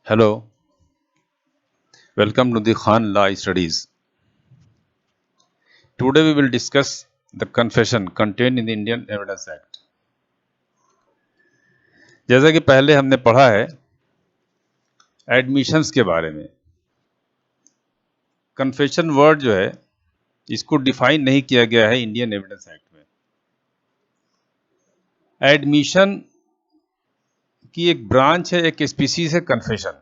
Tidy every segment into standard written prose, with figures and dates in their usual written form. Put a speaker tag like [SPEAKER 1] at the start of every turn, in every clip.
[SPEAKER 1] Hello, welcome to the Khan Law Studies. Today we will discuss the confession contained in the Indian Evidence Act. जैसा कि पहले हमने पढ़ा है admissions के बारे में, कन्फेशन वर्ड जो है इसको डिफाइन नहीं किया गया है इंडियन एविडेंस एक्ट में। एडमिशन की एक ब्रांच है, एक स्पीसीज है कन्फेशन,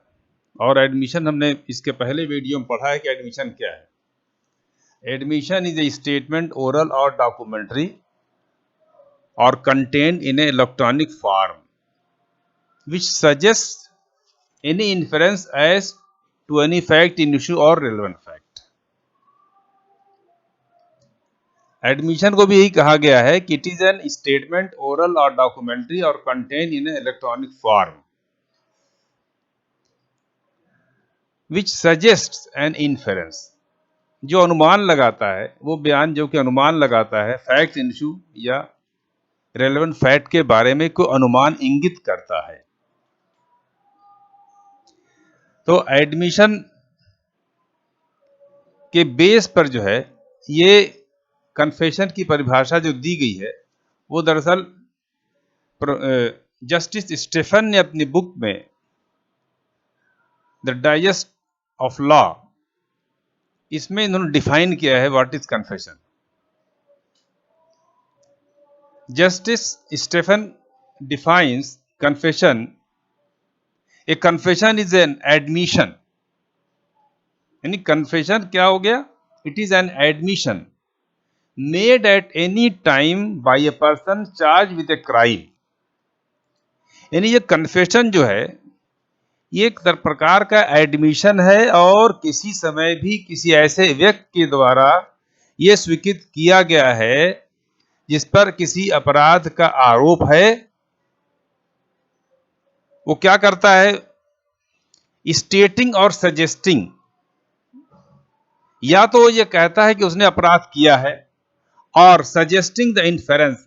[SPEAKER 1] और एडमिशन हमने इसके पहले वीडियो में पढ़ा है कि एडमिशन क्या है। Admission is a statement oral or documentary और contained in a electronic form which suggests any inference as to any fact in issue or relevant fact. Admission को भी यही कहा गया है कि it is an statement oral or documentary or contain in electronic form which suggest an inference, जो अनुमान लगाता है, वो बयान जो कि अनुमान लगाता है फैक्ट इन इशू या रेलेवेंट फैक्ट के बारे में कोई अनुमान इंगित करता है। तो एडमिशन के बेस पर जो है ये कन्फेशन की परिभाषा जो दी गई है वो दरअसल जस्टिस स्टेफन ने अपनी बुक में द डाइजेस्ट ऑफ लॉ, इसमें इन्होंने डिफाइन किया है what is confession. Justice Stephen defines confession, a confession is an admission, यानी कन्फेशन क्या हो गया, it is an admission made at any time by a person charged with a crime। यानी ये कन्फेशन जो है ये एक प्रकार का एडमिशन है और किसी समय भी किसी ऐसे व्यक्ति के द्वारा ये स्वीकृत किया गया है जिस पर किसी अपराध का आरोप है। वो क्या करता है, स्टेटिंग और सजेस्टिंग, या तो ये कहता है कि उसने अपराध किया है, और सजेस्टिंग द इन्फेरेंस,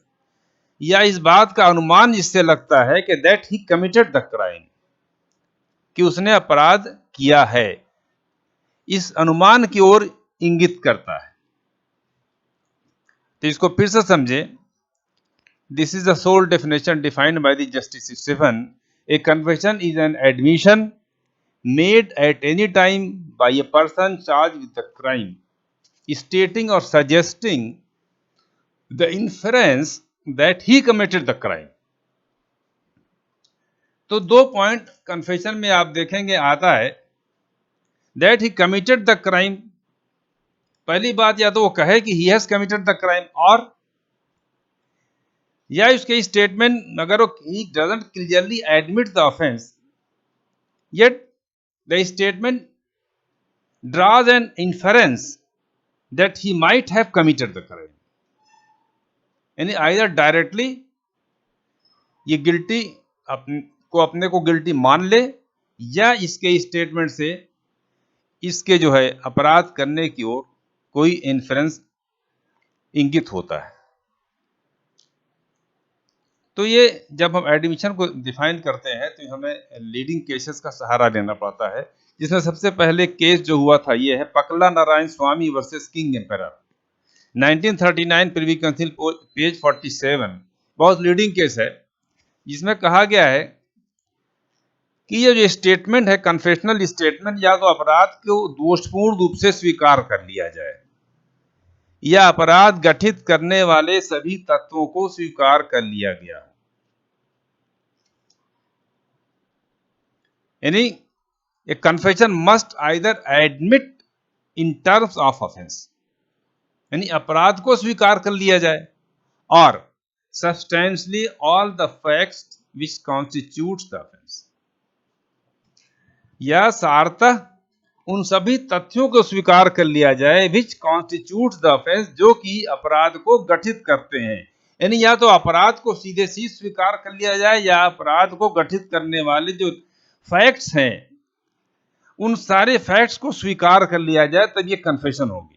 [SPEAKER 1] या इस बात का अनुमान जिससे लगता है कि that he committed the crime, कि उसने अपराध किया है, इस अनुमान की ओर इंगित करता है। तो इसको फिर से समझे, this is the sole definition defined by the justice Stephen. A confession is an admission made at any time by a person charge with the crime stating और suggesting the inference that he committed the crime। तो दो point confession में आप देखेंगे आता है, that he committed the crime। पहली बात, या तो वो कहे कि he has committed the crime, और या उसके स्टेटमेंट अगर वो he doesn't clearly admit the offense yet the statement draws an inference that he might have committed the crime। यानी आइदर डायरेक्टली ये गिल्टी अपने को गिल्टी मान ले, या इसके स्टेटमेंट से इसके जो है अपराध करने की ओर कोई इन्फरेंस इंगित होता है। तो ये जब हम एडमिशन को डिफाइन करते हैं तो हमें लीडिंग केसेस का सहारा लेना पड़ता है, जिसमें सबसे पहले केस जो हुआ था ये है Pakala Narayana Swami versus King Emperor 1939 Privy Council page 47। बहुत लीडिंग केस है, जिसमें कहा गया है कि ये जो स्टेटमेंट है कन्फेशनल स्टेटमेंट, या तो अपराध को दोषपूर्ण रूप से स्वीकार कर लिया जाए या अपराध गठित करने वाले सभी तत्वों को स्वीकार कर लिया गया। यानी a confession must either admit in terms of offence, यानी अपराध को स्वीकार कर लिया जाए, और substantially all the facts which constitutes the offence, या सारतः उन सभी तथ्यों को स्वीकार कर लिया जाए विच कॉन्स्टिट्यूट्स द ऑफेंस, जो कि अपराध को गठित करते हैं। यानी या तो अपराध को सीधे सीधे स्वीकार कर लिया जाए, या अपराध को गठित करने वाले जो फैक्ट्स हैं उन सारे फैक्ट्स को स्वीकार कर लिया जाए, तब ये कन्फेशन होगी।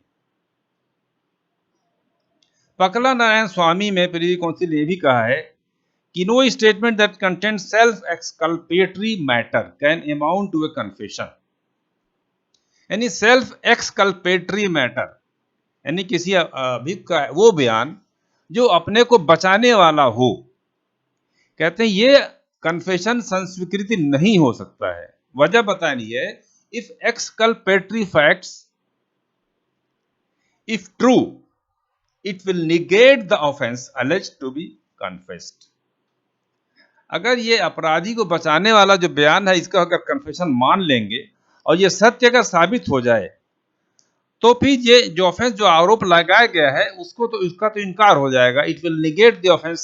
[SPEAKER 1] पकला नारायण स्वामी में प्रिवी काउंसिल ने भी कहा है कि no statement that content self exculpatory matter can amount to a confession. यानी सेल्फ एक्सकल्पेटरी मैटर यानी किसी अभियुक्त का वो बयान जो अपने को बचाने वाला हो, कहते हैं ये कन्फेशन संस्वीकृति नहीं हो सकता है। वजह बतानी है, if exculpatory facts if true it will negate the offence alleged to be confessed. अगर ये अपराधी को बचाने वाला जो बयान है इसका अगर कन्फेशन मान लेंगे और ये सत्य अगर साबित हो जाए तो फिर ये जो ऑफेंस जो आरोप लगाया गया है उसको तो इसका तो इनकार हो जाएगा, it will negate the offence.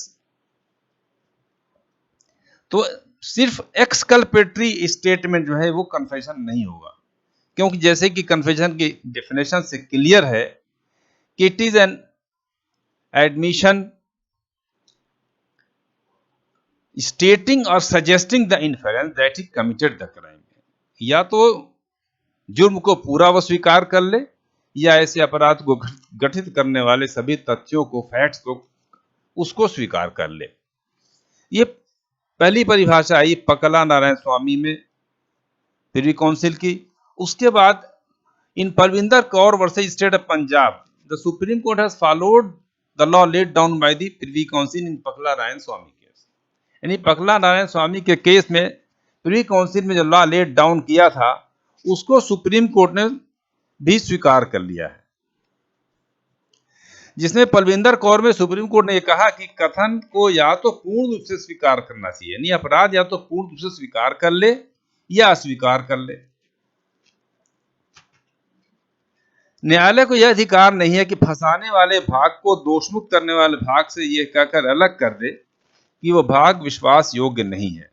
[SPEAKER 1] तो सिर्फ एक्सकल्पेटरी स्टेटमेंट जो है वो कन्फेशन नहीं होगा, क्योंकि जैसे कि कन्फेशन की डेफिनेशन से क्लियर है कि it is an admission stating और suggesting the inference that he committed the crime. या तो जुर्म को पूरा वो स्वीकार कर ले या ऐसे अपराध को गठित करने वाले सभी तथ्यों को, फैक्ट्स को, उसको स्वीकार कर ले। ये पहली परिभाषा आई पकला नारायण स्वामी में प्रिवी काउंसिल की। उसके बाद in Parvinder Kaur versus state of Punjab the Supreme Court has followed the law laid down by the Privy Council in Pakala Narayana Swami case. यानी पकला नारायण स्वामी के केस में प्रिवी काउंसिल में जो लॉ लेड डाउन किया था उसको सुप्रीम कोर्ट ने भी स्वीकार कर लिया है, जिसमें पलविंदर कौर में सुप्रीम कोर्ट ने यह कहा कि कथन को या तो पूर्ण रूप से स्वीकार करना चाहिए, यानी अपराध या तो पूर्ण रूप से स्वीकार कर ले या अस्वीकार कर ले। न्यायालय को यह अधिकार नहीं है कि फंसाने वाले भाग को दोषमुक्त करने वाले भाग से यह कहकर अलग कर दे कि वह भाग विश्वास योग्य नहीं है।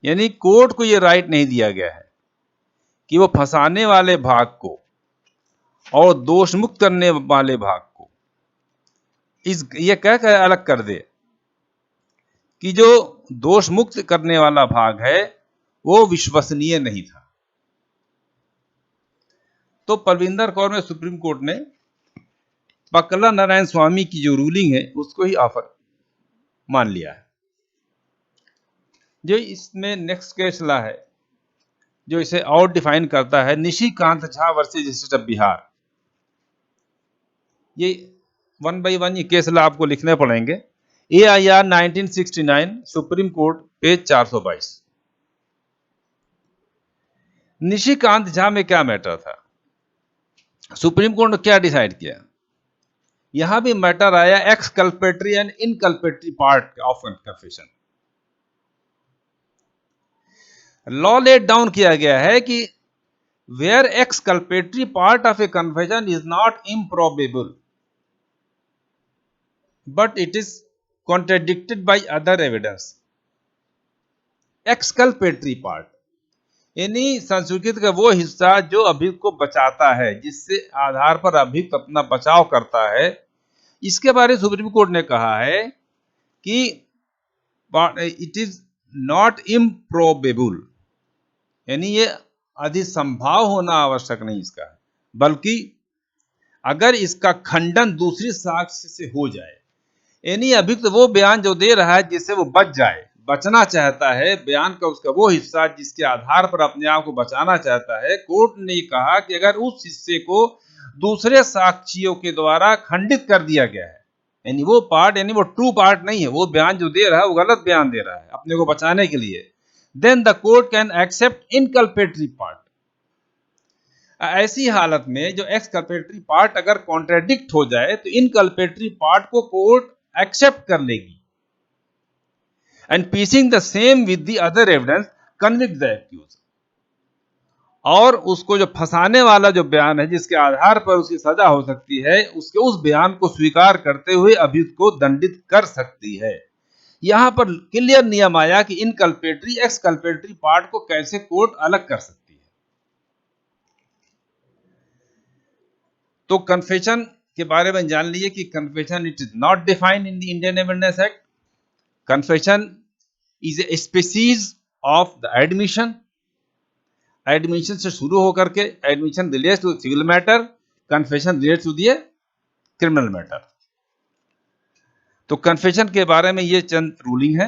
[SPEAKER 1] यानी कोर्ट को यह राइट नहीं दिया गया है कि वो फंसाने वाले भाग को और दोष मुक्त करने वाले भाग को ये कहकर अलग कर दे कि जो दोष मुक्त करने वाला भाग है वो विश्वसनीय नहीं था। तो परविंदर कौर में सुप्रीम कोर्ट ने पकला नारायण स्वामी की जो रूलिंग है उसको ही ऑफर मान लिया है। जो इसमें नेक्स्ट केस ला है जो इसे और डिफाइन करता है, Nishikant Jha versus state of Bihar. ये 1 बाय 1 ये केस ला आपको लिखने पड़ेंगे। AIR 1969 supreme court page 422। Nishikant Jha में क्या मैटर था, सुप्रीम कोर्ट ने क्या डिसाइड किया? यहां भी मैटर आया exculpatory and inculpatory part of confession. Law laid down किया गया है कि where exculpatory part of a confession is not improbable but it is contradicted by other evidence। Exculpatory part यानी संस्वीकृत का वो हिस्सा जो अभियुक्त को बचाता है, जिससे आधार पर अभियुक्त अपना बचाव करता है। इसके बारे में सुप्रीम कोर्ट ने कहा है कि इट इज नॉट इम्प्रोबेबल, यानी ये अधिसंभाव होना आवश्यक नहीं इसका, बल्कि अगर इसका खंडन दूसरी साक्ष्य से हो जाए, यानी अभियुक्त वो बयान जो दे रहा है जिससे वो बच जाए, बचना चाहता है, बयान का उसका वो हिस्सा जिसके आधार पर अपने आप को बचाना चाहता है। कोर्ट ने कहा कि अगर उस हिस्से को दूसरे साक्षियों के द्वारा खंडित कर दिया गया है, यानी वो पार्ट, यानी वो ट्रू पार्ट नहीं है, वो बयान जो दे रहा है वो गलत बयान दे रहा है अपने को बचाने के लिए, then the court can accept inculpatory part. ऐसी हालत में जो एक्सकल्पेटरी पार्ट अगर कॉन्ट्राडिक्ट हो जाए तो इनकल्पेटरी पार्ट को कोर्ट एक्सेप्ट कर लेगी and piecing the same with the other evidence convict the accused. और उसको जो फंसाने वाला जो बयान है जिसके आधार पर उसकी सजा हो सकती है, उसके उस बयान को स्वीकार करते हुए अभियुक्त को दंडित कर सकती है। यहां पर क्लियर नियम आया कि इनकल्पेटरी एक्सकल्पेटरी पार्ट को कैसे कोर्ट अलग कर सकती है। तो कन्फेशन के बारे में जान लीजिए कि confession it is not defined in the Indian evidence act. Confession is a species of the admission. Admission से शुरू होकर के admission relates to civil matter, confession relates to the criminal matter. तो कन्फेशन के बारे में ये चंद रूलिंग है।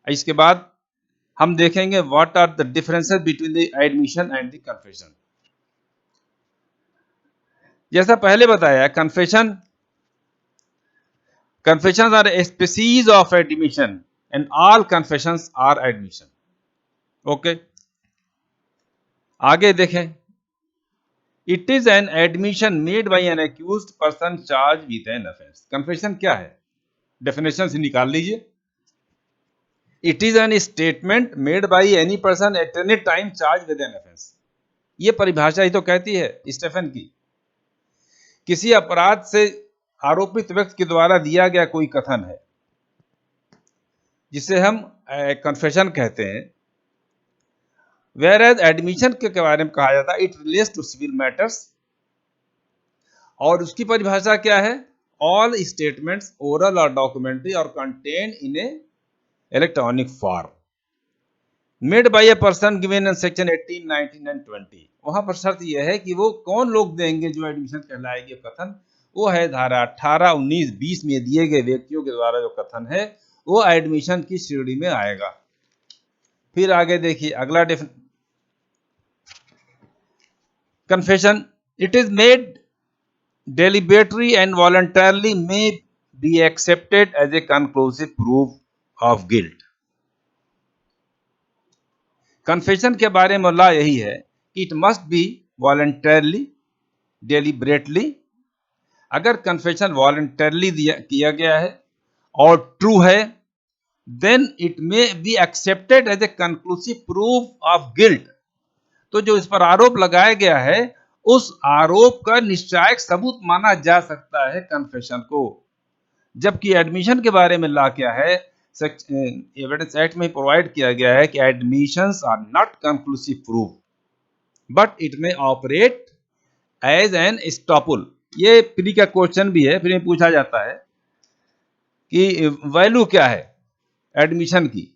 [SPEAKER 1] इसके बाद हम देखेंगे what are the differences between the admission and the confession. जैसा पहले बताया, confessions are a species of admission and all confessions are admission. Okay, आगे देखें। It is an admission made by an accused person charge with an offence. Confession क्या है, definition से निकाल लीजिए। It is an statement made by any person at any time charge with an offence. ये परिभाषा ही तो कहती है स्टेफन की, किसी अपराध से आरोपित व्यक्ति के द्वारा दिया गया कोई कथन है जिसे हम कन्फेशन कहते हैं। वेयर एज एडमिशन के बारे में कहा जाता है it relates to civil matters, और उसकी परिभाषा क्या है, all statements oral or documentary or contain in a electronic form made by a person given in section 18, 19 and 20। वहां पर शर्त यह है कि वो कौन लोग देंगे जो एडमिशन कहलाएगी कथन, वो है धारा 18, 19, 20 में दिए गए व्यक्तियों के द्वारा जो कथन है वो एडमिशन की श्रेणी में आएगा। फिर आगे देखिए अगला confession, it is made deliberately and voluntarily may be accepted as a conclusive proof of guilt। Confession के बारे में लॉ यही है कि it must be voluntarily, deliberately. अगर कन्फेशन वॉलंटरली किया गया है और ट्रू है, then it may be accepted as a conclusive proof of guilt. तो जो इस पर आरोप लगाया गया है उस आरोप का निश्चायक सबूत माना जा सकता है कन्फेशन को। जबकि एडमिशन के बारे में लॉ क्या है, एविडेंस एक्ट में प्रोवाइड किया गया है कि admissions are not conclusive proof but it may operate as an estoppel. ये प्री का क्वेश्चन भी है, प्री में पूछा जाता है कि वैल्यू क्या है एडमिशन की।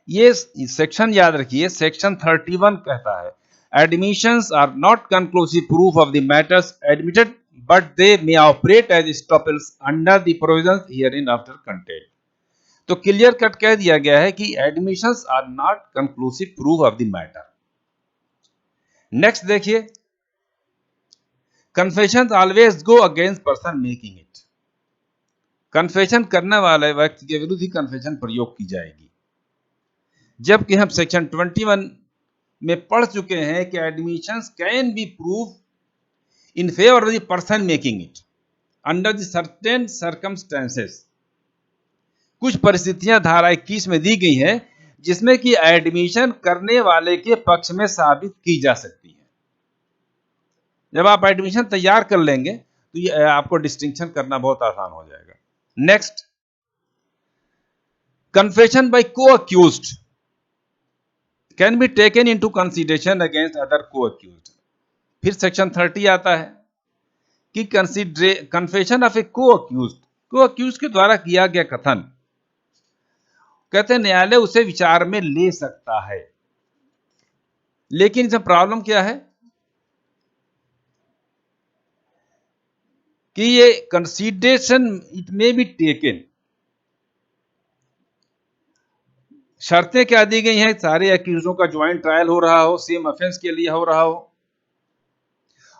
[SPEAKER 1] ये सेक्शन याद रखिए, सेक्शन 31 कहता है admissions are not conclusive proof of the matters admitted but they may operate as estoppels under the provisions hereinafter contained। तो क्लियर कट कह दिया गया है कि admissions are not conclusive proof of the matter। Next देखिए, confessions always go against person making it। Confession करने वाले व्यक्ति के विरुद्ध ही कन्फेशन प्रयोग की जाएगी। जबकि हम सेक्शन 21 में पढ़ चुके हैं कि admissions can be prove in favour of the person making it under the certain circumstances. कुछ परिस्थितियां धारा 21 में दी गई हैं जिसमें कि एडमिशन करने वाले के पक्ष में साबित की जा सकती है। जब आप एडमिशन तैयार कर लेंगे तो ये आपको डिस्टिंक्शन करना बहुत आसान हो जाएगा। नेक्स्ट, कन्फेशन बाय को accused can be taken into consideration against other को अक्यूज्ड। फिर सेक्शन 30 आता है कि कन्फेशन ऑफ ए को अक्यूज्ड के द्वारा किया गया कथन, कहते हैं न्यायालय उसे विचार में ले सकता है। लेकिन इसमें प्रॉब्लम क्या है कि ये consideration it may be taken, शर्तें क्या दी गई हैं, सारे एक्यूजों का ज्वाइंट ट्रायल हो रहा हो, सेम ऑफेंस के लिए हो रहा हो,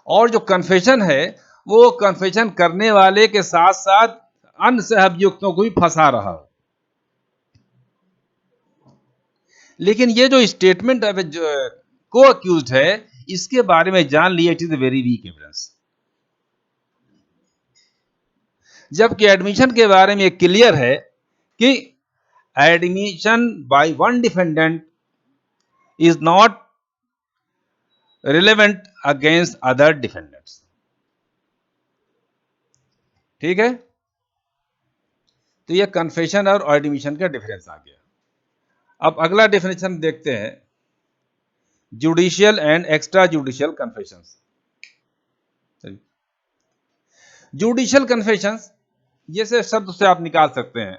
[SPEAKER 1] और जो कन्फेशन है वो कन्फेशन करने वाले के साथ साथ अन्य सहअभियुक्तों को भी फंसा रहा हो। लेकिन ये जो स्टेटमेंट ऑफ को अक्यूज्ड है इसके बारे में जान लिया, it is a very weak evidence. जबकि एडमिशन के बारे में क्लियर है कि admission by one defendant is not relevant against other defendants. ठीक है, तो ये कन्फेशन और एडमिशन का डिफरेंस आ गया। अब अगला डेफिनेशन देखते हैं, judicial and extra judicial confessions. Judicial confessions ये से शब्द से आप निकाल सकते हैं,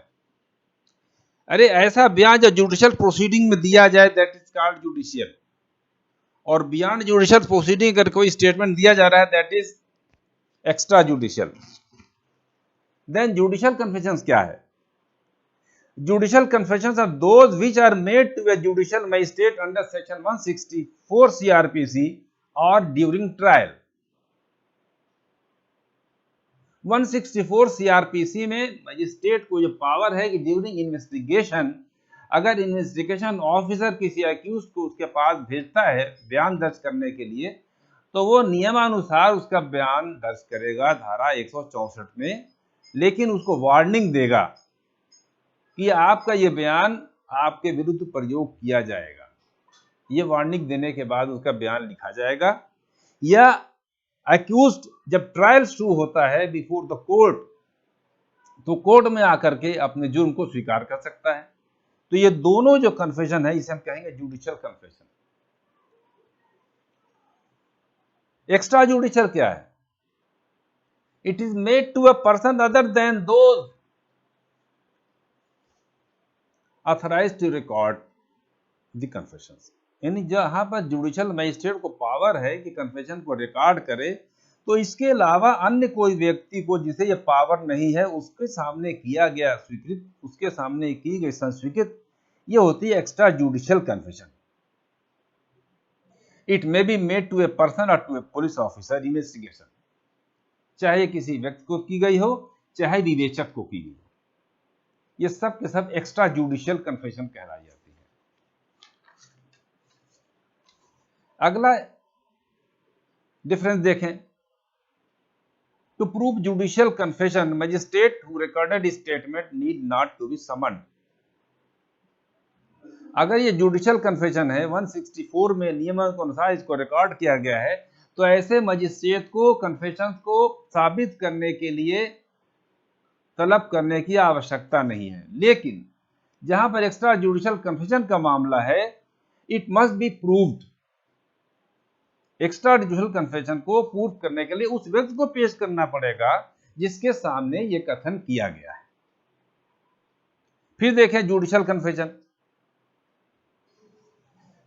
[SPEAKER 1] अरे ऐसा बयान जो जुडिशियल प्रोसीडिंग में दिया जाए दैट इज कॉल्ड जुडिशियल, और बियॉन्ड जुडिशियल प्रोसीडिंग अगर कोई स्टेटमेंट दिया जा रहा है that is extra judicial. Then judicial confessions क्या है? Judicial confessions are those which are made to a judicial magistrate under section 164 CRPC or during trial. 164 CRPC में मजिस्ट्रेट को जो पावर है कि ड्यूरिंग इन्वेस्टिगेशन अगर इन्वेस्टिगेशन ऑफिसर किसी accused को उसके पास भेजता है बयान दर्ज करने के लिए, तो वो नियमानुसार उसका बयान दर्ज करेगा धारा 164 में, लेकिन उसको वार्निंग देगा कि आपका ये बयान आपके विरुद्ध प्रयोग किया जाएगा। ये वार्निंग देने के बाद उसका बयान लिखा जाएगा। या अक्यूज्ड जब ट्रायल शुरू होता है बिफोर द कोर्ट, तो कोर्ट में आकर के अपने जुर्म को स्वीकार कर सकता है। तो ये दोनों जो कन्फेशन है इसे हम कहेंगे जुडिशियल कन्फेशन। एक्स्ट्रा जुडिशियल क्या है? It is made to a person other than those authorised to record the confessions. यानी जहां पर जुडिशियल मजिस्ट्रेट को पावर है कि कन्फेशन को रिकॉर्ड करे, तो इसके अलावा अन्य कोई व्यक्ति को जिसे यह पावर नहीं है उसके सामने किया गया स्वीकृत, उसके सामने की गई संस्वीकृत, ये होती है extra judicial confession. It may be made to a person और to a police officer investigation, चाहे किसी व्यक्ति को की गई हो चाहे विवेचक को की गई हो, ये सब के सब एक्स्ट्रा जुडिशियल कन्फेशन कहलाई जाती है। अगला डिफरेंस देखें। To prove judicial confession magistrate who recorded statement need not to be summoned. अगर ये जुडिशियल कन्फेशन है 164 में नियमों के अनुसार इसको रिकॉर्ड किया गया है, तो ऐसे मजिस्ट्रेट को कन्फेशन को साबित करने के लिए तलब करने की आवश्यकता नहीं है। लेकिन जहां पर एक्स्ट्रा जुडिशियल कन्फेशन का मामला है, it must be proved. Extra judicial confession को प्रूव करने के लिए उस व्यक्ति को पेश करना पड़ेगा जिसके सामने यह कथन किया गया है। फिर देखें judicial confession.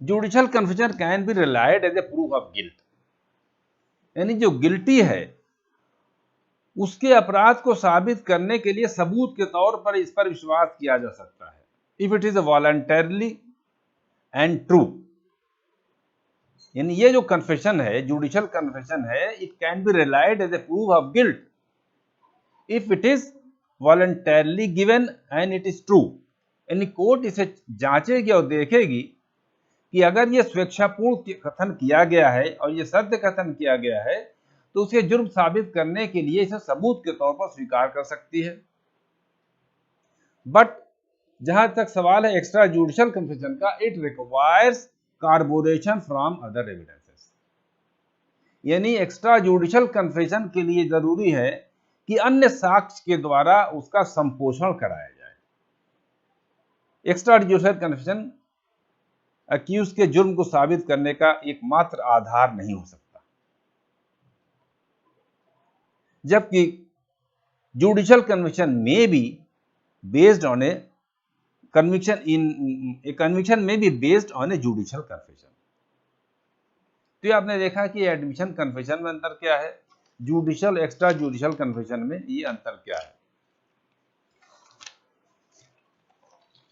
[SPEAKER 1] Judicial confession can be relied as a proof of guilt, यानी जो गिल्टी है उसके अपराध को साबित करने के लिए सबूत के तौर पर इस पर विश्वास किया जा सकता है। If it is voluntarily and true, यानी ये जो कन्फेशन है, जुडिशियल कन्फेशन है, it can be relied as a proof of guilt if it is voluntarily given and it is true. यानी कोर्ट इसे जांचेगी और देखेगी कि अगर ये स्वेच्छापूर्ण कथन किया गया है और ये सत्य कथन किया गया है, तो उसे जुर्म साबित करने के लिए इसे सबूत के तौर पर स्वीकार कर सकती है। बट जहां तक सवाल है एक्स्ट्रा जुडिशियल कन्फेशन का, it requires corroboration from other evidences, यानी एक्स्ट्रा जुडिशियल कन्फेशन के लिए जरूरी है कि अन्य साक्ष्य के द्वारा उसका संपोषण कराया जाए। एक्स्ट्रा जुडिशियल कन्फेशन अक्यूज के जुर्म को साबित करने का एकमात्र आधार नहीं हो सकता, जबकि जुडिशियल कन्विक्शन में be based on a conviction में be based on a judicial confession. तो आपने देखा कि एडमिशन कन्फेशन में अंतर क्या है, जुडिशियल एक्स्ट्रा जुडिशियल कन्फेशन में ये अंतर क्या है।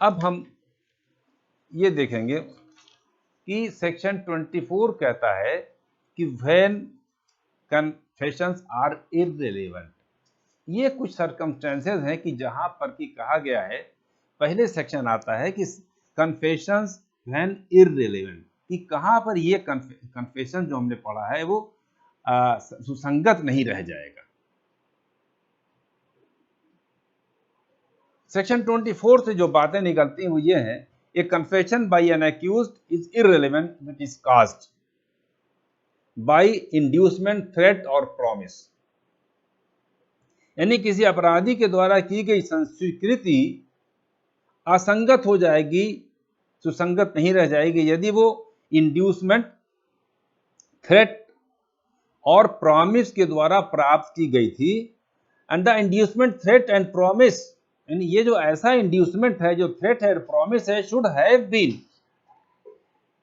[SPEAKER 1] अब हम ये देखेंगे कि सेक्शन 24 कहता है कि व्हेन कन्फेशंस आर इररिलेवेंट। ये कुछ सर्कमस्टेंसेस हैं कि जहां पर कि कहा गया है, पहले सेक्शन आता है कि कन्फेशंस व्हेन इररिलेवेंट, कि कहां पर ये कन्फेशन जो हमने पढ़ा है वो सुसंगत नहीं रह जाएगा। सेक्शन 24 से जो बातें निकलती हैं वो ये हैं, a confession by an accused is irrelevant which is caused by inducement, threat और प्रॉमिस। यानी किसी अपराधी के द्वारा की गई संस्वीकृति असंगत हो जाएगी, सुसंगत नहीं रह जाएगी यदि वो इंड्यूसमेंट, थ्रेट और प्रॉमिस के द्वारा प्राप्त की गई थी। And the inducement, threat and promise, यानी ये जो ऐसा इंड्यूसमेंट है, जो थ्रेट है, प्रॉमिस है, शुड हैव बीन,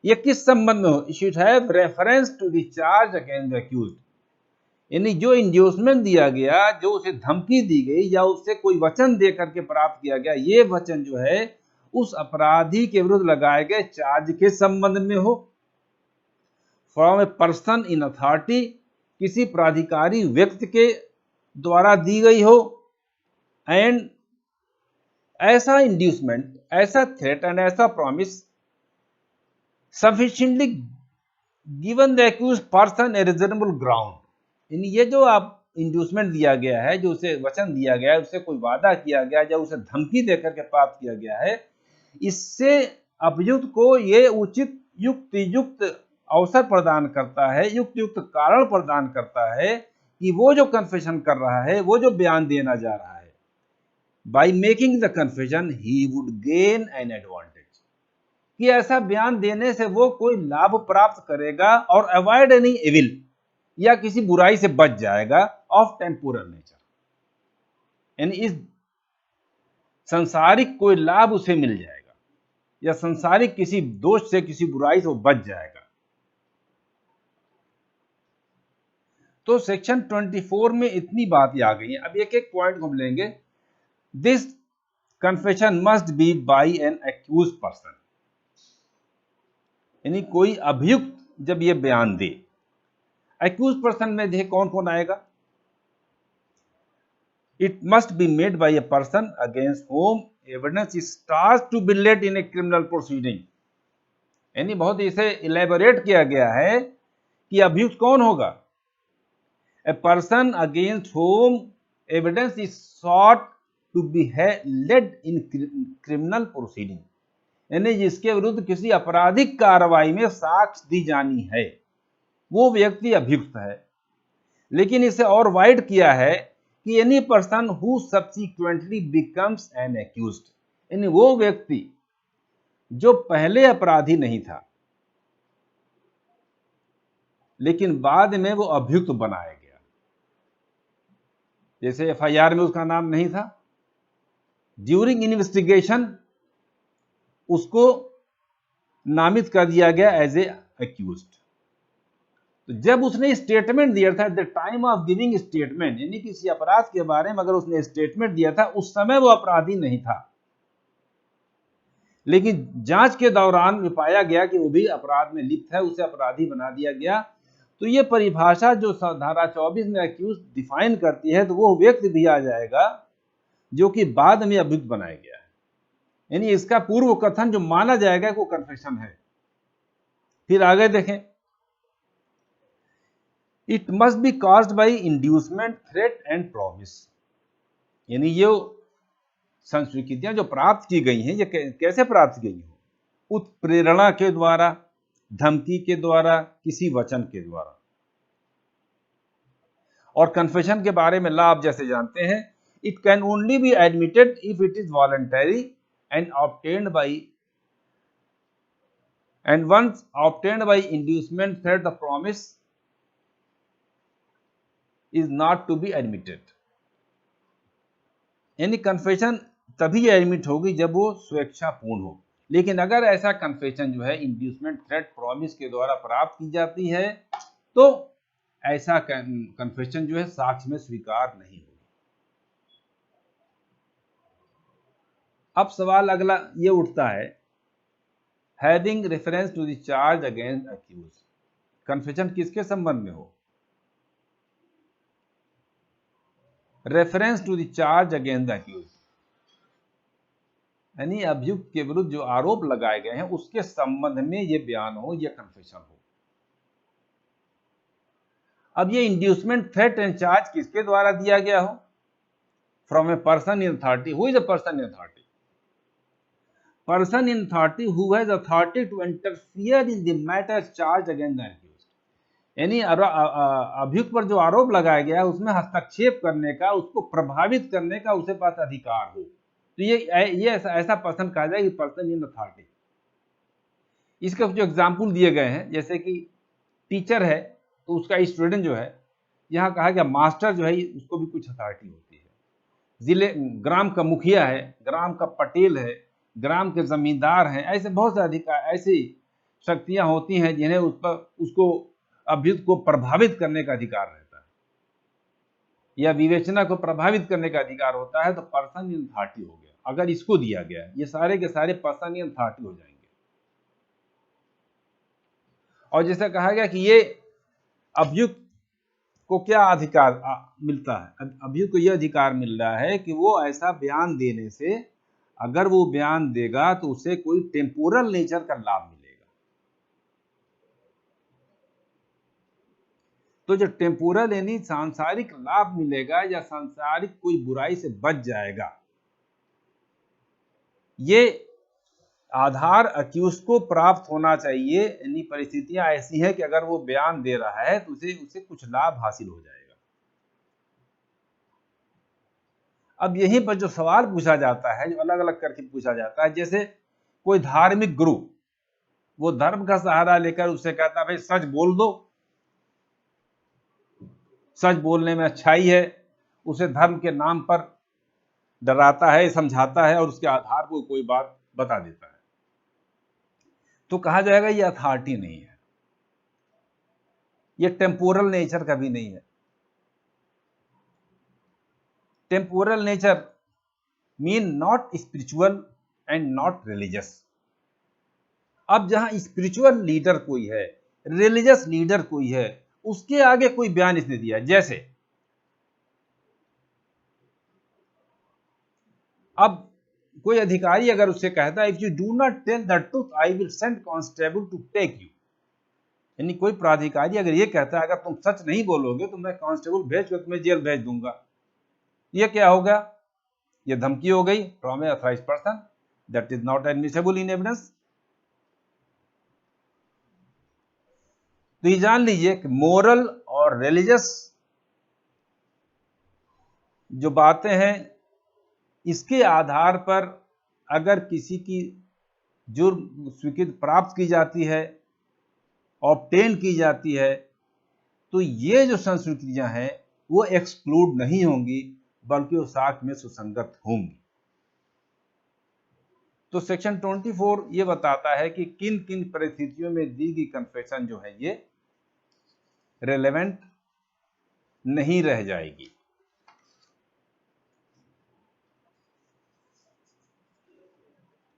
[SPEAKER 1] ये किस संबंध में हो, should have reference to the charge against the accused, यानी जो इंड्यूसमेंट दिया गया, जो उसे धमकी दी गई या उससे कोई वचन दे करके प्राप्त किया गया, ये वचन जो है उस अपराधी के विरुद्ध लगाए गए चार्ज के संबंध में हो, from a person in authority, किसी प्राधिकारी व्यक्ति के द्वारा दी गई हो, एंड ऐसा इंड्यूसमेंट, ऐसा थ्रेट एंड ऐसा promise sufficiently given the accused person A reasonable ground, यानी ये जो आप इंड्यूसमेंट दिया गया है, जो उसे वचन दिया गया है, उससे कोई वादा किया गया, या उसे धमकी देकर के प्राप्त किया गया है, इससे अभियुक्त को ये उचित युक्त अवसर प्रदान करता है, युक्त कारण प्रदान करता है कि वो जो कन्फेशन कर रहा है, वो जो बयान देना जा रहा है, by making the confession he would gain an advantage, कि ऐसा बयान देने से वो कोई लाभ प्राप्त करेगा और अवॉइड एनी इविल, या किसी बुराई से बच जाएगा ऑफ टेम्पोरल नेचर, यानी इस संसारिक कोई लाभ उसे मिल जाएगा, या संसारिक किसी दोष से, किसी बुराई से वो बच जाएगा। तो सेक्शन 24 में इतनी बातें आ गई हैं। अब एक एक पॉइंट हम लेंगे। This confession must be by an accused person, यानी कोई अभियुक्त जब ये बयान दे, एक्यूज्ड पर्सन में देखिए कौन कौन आएगा। It must be made by a person against whom evidence is start to be led in a criminal proceeding, यानी बहुत इसे इलेबोरेट किया गया है कि अभियुक्त कौन होगा। A person against whom evidence is sought to be led in criminal proceeding, यानी जिसके विरुद्ध किसी आपराधिक कार्रवाई में साक्ष्य दी जानी है, वो व्यक्ति अभियुक्त है। लेकिन इसे और वाइड किया है कि any person who subsequently becomes N accused, यानी वो व्यक्ति जो पहले अपराधी नहीं था लेकिन बाद में वो अभियुक्त बनाया गया, जैसे एफआईआर में उसका नाम नहीं था, ड्यूरिंग इन्वेस्टिगेशन उसको नामित कर दिया गया एज ए एक्यूज्ड। तो जब उसने स्टेटमेंट दिया था, at the time of giving statement, यानी किसी अपराध के बारे में अगर उसने स्टेटमेंट दिया था, उस समय वो अपराधी नहीं था, लेकिन जांच के दौरान पाया गया कि वो भी अपराध में लिप्त है, उसे अपराधी बना दिया गया। तो ये परिभाषा जो धारा 24 में एक्यूज डिफाइन करती है, तो वो व्यक्ति भी आ जाएगा जो कि बाद में अभियुक्त बनाया गया है, यानी इसका पूर्व कथन जो माना जाएगा वो कन्फेशन है। फिर आगे देखें, it must B caused by inducement, threat and promise, यानी ये संस्वीकृतियां जो प्राप्त की गई हैं, ये कैसे प्राप्त की गई हो, उत्प्रेरणा के द्वारा, धमकी के द्वारा, किसी वचन के द्वारा। और कन्फेशन के बारे में लॉ आप जैसे जानते हैं, it can only be admitted if it is voluntary and obtained by, and once obtained by inducement, threat the promise is not to be admitted, यानी कन्फेशन तभी एडमिट होगी जब वो स्वेच्छापूर्ण हो। लेकिन अगर ऐसा कन्फेशन जो है इंड्यूसमेंट, थ्रेट, प्रॉमिस के द्वारा प्राप्त की जाती है, तो ऐसा कन्फेशन जो है साक्ष्य में स्वीकार नहीं होगी। अब सवाल अगला ये उठता है, having reference to the charge against accuse, confession किसके संबंध में हो, reference to the charge against the accuse, यानी अभियुक्त के विरुद्ध जो आरोप लगाए गए हैं उसके संबंध में ये बयान हो, ये कन्फेशन हो। अब ये इंड्यूसमेंट, थ्रेट एंड चार्ज किसके द्वारा दिया गया हो, from a person in authority. Who is a person in authority, person in authority who has authority to interfere in the matter charge against the accused, यानी अभियुक्त पर जो आरोप लगाया गया है उसमें हस्तक्षेप करने का, उसको प्रभावित करने का उसे पास अधिकार हो। तो ये ऐसा पर्सन कहा जाए कि पर्सन इन अथॉरिटी। इसके जो एग्जाम्पल दिए गए हैं, जैसे कि टीचर है तो उसका स्टूडेंट जो है, यहाँ कहा गया मास्टर जो है उसको भी कुछ अथॉरिटी होती है, जिले ग्राम का मुखिया है, ग्राम का पटेल है, ग्राम के जमींदार हैं, ऐसे बहुत से अधिकार, ऐसी शक्तियां होती हैं जिन्हें उस पर उसको अभियुक्त को प्रभावित करने का अधिकार रहता है। या विवेचना को प्रभावित करने का अधिकार होता है तो पर्सन इन अथॉरिटी हो गया। अगर इसको दिया गया है, ये सारे के सारे पर्सन इन अथॉरिटी हो जाएंगे। और जैसे कहा गया कि ये अभियुक्त को क्या अधिकार मिलता है, अभियुक्त को यह अधिकार मिल रहा है कि वो ऐसा बयान देने से, अगर वो बयान देगा तो उसे कोई टेम्पोरल नेचर का लाभ मिलेगा। तो जो टेम्पोरल यानी सांसारिक लाभ मिलेगा या सांसारिक कोई बुराई से बच जाएगा, ये आधार अक्यूज को प्राप्त होना चाहिए। यानी परिस्थितियां ऐसी हैं कि अगर वो बयान दे रहा है तो उसे कुछ लाभ हासिल हो जाएगा। अब यहीं पर जो सवाल पूछा जाता है, जो अलग अलग करके पूछा जाता है, जैसे कोई धार्मिक गुरु वो धर्म का सहारा लेकर उससे कहता है भाई सच बोल दो, सच बोलने में अच्छाई है, उसे धर्म के नाम पर डराता है, समझाता है और उसके आधार पर कोई बात बता देता है, तो कहा जाएगा ये अथॉरिटी नहीं है, ये टेम्पोरल नेचर का भी नहीं है। Temporal nature mean not spiritual and not religious. अब जहां स्पिरिचुअल लीडर कोई है, रिलीजियस लीडर कोई है, उसके आगे कोई बयान इसने दिया, जैसे अब कोई अधिकारी अगर उससे कहता है if you do not tell the truth I will send constable to take you, यानी कोई प्राधिकारी अगर ये कहता है अगर तुम सच नहीं बोलोगे तो मैं कांस्टेबल भेज कर तुम्हें जेल भेज दूंगा, ये क्या होगा, ये धमकी हो गई from A authorised person, that is not admissible in evidence. तो ये जान लीजिए कि मोरल और रिलीजियस जो बातें हैं, इसके आधार पर अगर किसी की जुर्म स्वीकृति प्राप्त की जाती है, ऑब्टेन की जाती है, तो ये जो संस्कृतियां हैं वो एक्सक्लूड नहीं होंगी, बल्कि वो साथ में सुसंगत होंगी। तो सेक्शन 24 ये बताता है कि किन किन परिस्थितियों में दी गई कन्फेशन जो है ये रेलेवेंट नहीं रह जाएगी।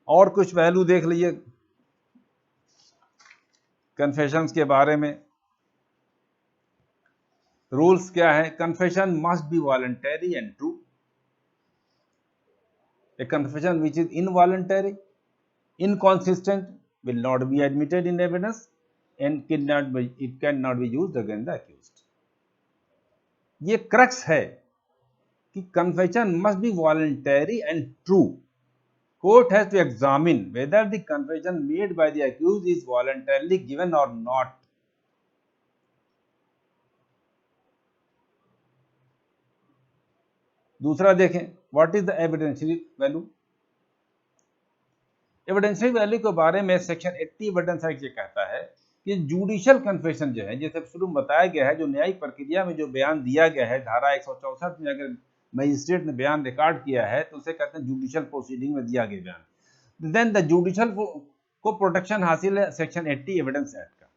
[SPEAKER 1] और कुछ पहलू देख लीजिए कन्फेशंस के बारे में। रूल्स क्या है, confession must B voluntary and true. A confession which is involuntary, inconsistent will not be admitted in evidence and it cannot be used against the accused. ये क्रक्स है कि confession must be voluntary and true. Court has to examine whether the confession made by the accused is voluntarily given or not. दूसरा देखें, what is the evidentiary value? Evidential value के बारे में section 80 evidence act ये कहता है कि judicial confession जो है, जैसे शुरू में बताया गया है, जो न्यायिक प्रक्रिया में जो बयान दिया गया है, धारा 164 में अगर मजिस्ट्रेट ने बयान रिकॉर्ड किया है तो उसे कहते हैं जुडिशियल प्रोसीडिंग में दिया गया बयान। देन द जुडिशियल को प्रोटेक्शन हासिल है सेक्शन 80 एविडेंस एक्ट का।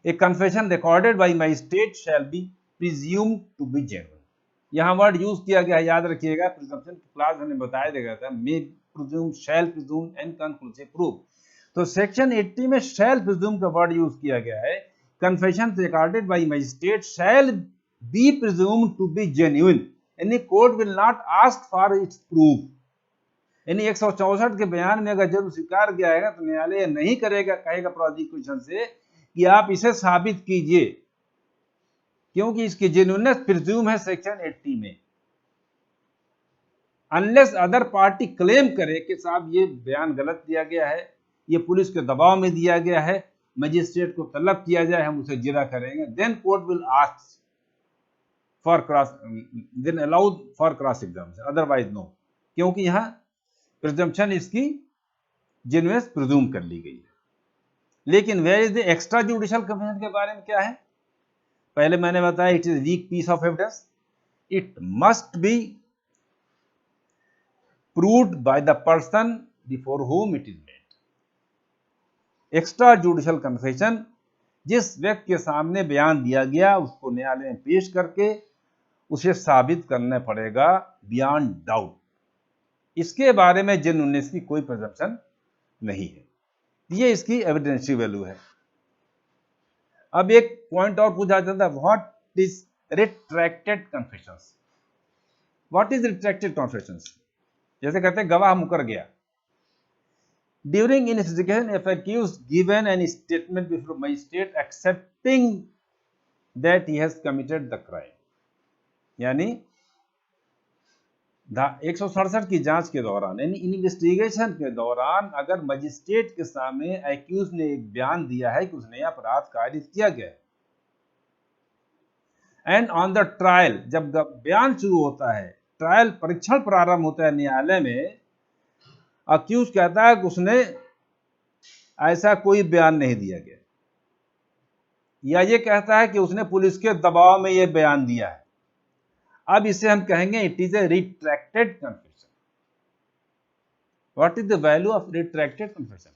[SPEAKER 1] A confession recorded by magistrate shall be presumed to be genuine. यहाँ वर्ड यूज किया गया है, याद रखिएगा, प्रिजम्पशन क्लॉज हमने बताया गया था, may presume, shall presume and conclusive proof. तो सेक्शन 80 में शैल प्रिज्यूम का वर्ड यूज किया गया है। Confession recorded by magistrate shall be presumed to be genuine, यानी court will not ask for its proof. यानी 164 के बयान में अगर जब स्वीकार किया जाएगा तो न्यायालय नहीं करेगा, कहेगा प्रोसिक्यूशन से कि आप इसे साबित कीजिए, क्योंकि इसकी जेन्युइननेस प्रिज्यूम है सेक्शन 80 में। अनलेस अदर पार्टी क्लेम करे कि साहब ये बयान गलत दिया गया है, ये पुलिस के दबाव में दिया गया है, मजिस्ट्रेट को तलब किया जाए, हम उसे जिरा करेंगे, then court will ask for cross, then allowed for cross examination, otherwise no, क्योंकि यहां प्रिजम्पशन इसकी जेन्युइननेस प्रिज्यूम कर ली गई है। लेकिन where is the extra judicial confession के बारे में क्या है, पहले मैंने बताया it is weak piece of evidence, it must be proved by the person before whom it is made. Extra judicial confession जिस व्यक्ति के सामने बयान दिया गया उसको न्यायालय में पेश करके उसे साबित करना पड़ेगा बियॉन्ड डाउट। इसके बारे में जेन्युइननेस की कोई प्रिजम्पशन नहीं है। ये इसकी एविडेंशियल वैल्यू है। अब एक पॉइंट और पूछा जाता है, what is retracted confessions. What is retracted confessions? जैसे कहते हैं गवाह मुकर गया। During investigation if accused given an statement before magistrate accepting that he has committed the crime, यानी 167 की जांच के दौरान यानी इन्वेस्टिगेशन के दौरान अगर मजिस्ट्रेट के सामने एक्यूज ने एक बयान दिया है कि उसने अपराध कारित किया गया, एंड ऑन द ट्रायल, जब बयान शुरू होता है, ट्रायल परीक्षण प्रारंभ होता है न्यायालय में, अक्यूज कहता है कि उसने ऐसा कोई बयान नहीं दिया गया, या ये कहता है कि उसने पुलिस के दबाव में यह बयान दिया है। अब इसे हम कहेंगे it is a retracted confession. What is the value of retracted confession?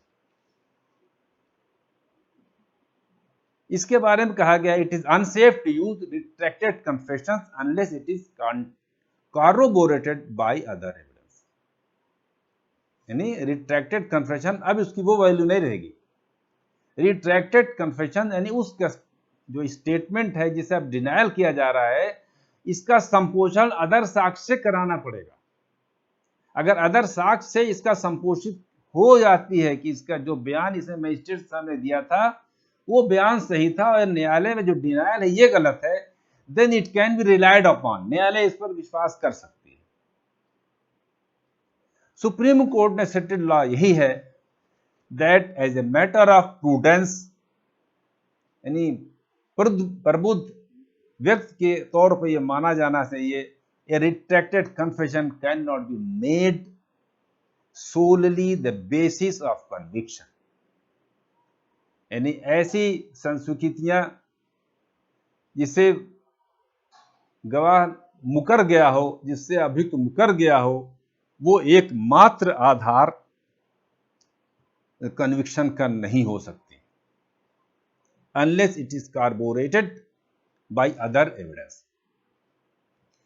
[SPEAKER 1] इसके बारे में कहा गया it is unsafe to use retracted confessions unless it is corroborated by other evidence। यानी रिट्रैक्टेड कन्फेशन अब उसकी वो वैल्यू नहीं रहेगी। रिट्रैक्टेड कन्फेशन यानी उस जो स्टेटमेंट है जिसे अब डिनायल किया जा रहा है, इसका संपोषण अदर साक्ष्य से कराना पड़ेगा। अगर अदर साक्ष्य से इसका संपोषित हो जाती है कि इसका जो बयान इसने मजिस्ट्रेट सामने दिया था वो बयान सही था और न्यायालय में जो डिनायल है ये गलत है, then it can be relied upon, न्यायालय इस पर विश्वास कर सकती है। सुप्रीम कोर्ट ने सेटेड लॉ यही है that as a matter of prudence, यानी प्रबुद्ध व्यक्ति के तौर पर यह माना जाना चाहिए, a retracted confession can not be made solely the basis of conviction. यानी ऐसी संस्कृतियां जिसे गवाह मुकर गया हो, जिससे अभियुक्त मुकर गया हो, वो एकमात्र आधार कन्विक्शन का नहीं हो सकती unless it is carbonated by other evidence.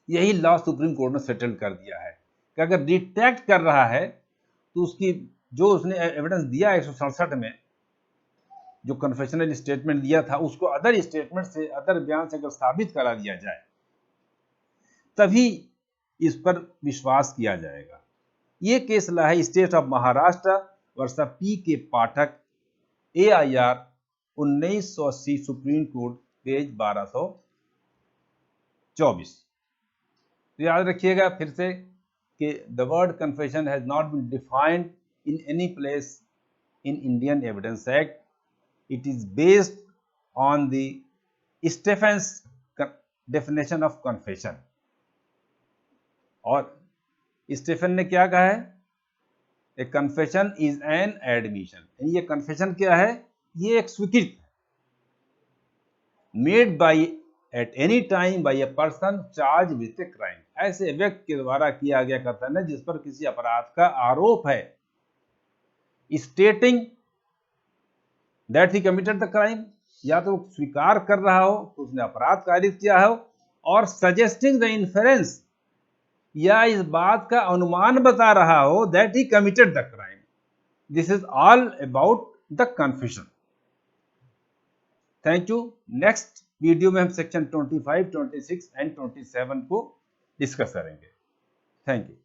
[SPEAKER 1] यही लॉ सुप्रीम कोर्ट ने सेटल कर दिया है कि अगर रिट्रैक्ट कर रहा है तो उसकी जो उसने एविडेंस दिया 167 में जो कन्फेशनल स्टेटमेंट दिया था उसको अदर स्टेटमेंट से, अदर बयान से अगर साबित करा दिया जाए तभी इस पर विश्वास किया जाएगा। ये केस ला है state of Maharashtra versus P K Pathak AIR 1980 supreme court page 1224। तो याद रखिएगा फिर से कि the word confession has not been defined in any place in Indian evidence act. It is based on the Stephen's definition of confession. और Stephen ने क्या कहा है? A confession is an admission. ये कन्फेशन क्या है? ये एक स्वीकृति made by at any time by a person charge with a crime, ऐसे व्यक्ति के द्वारा किया गया कथन है जिस पर किसी अपराध का आरोप है, stating that he committed the crime, या तो स्वीकार कर रहा हो तो उसने अपराध कारित किया हो, और सजेस्टिंग द इन्फरेंस, या इस बात का अनुमान बता रहा हो that he committed the crime. This is all about the confession. Thank you. Next video में हम सेक्शन 25, 26 एंड 27 को डिस्कस करेंगे। Thank you.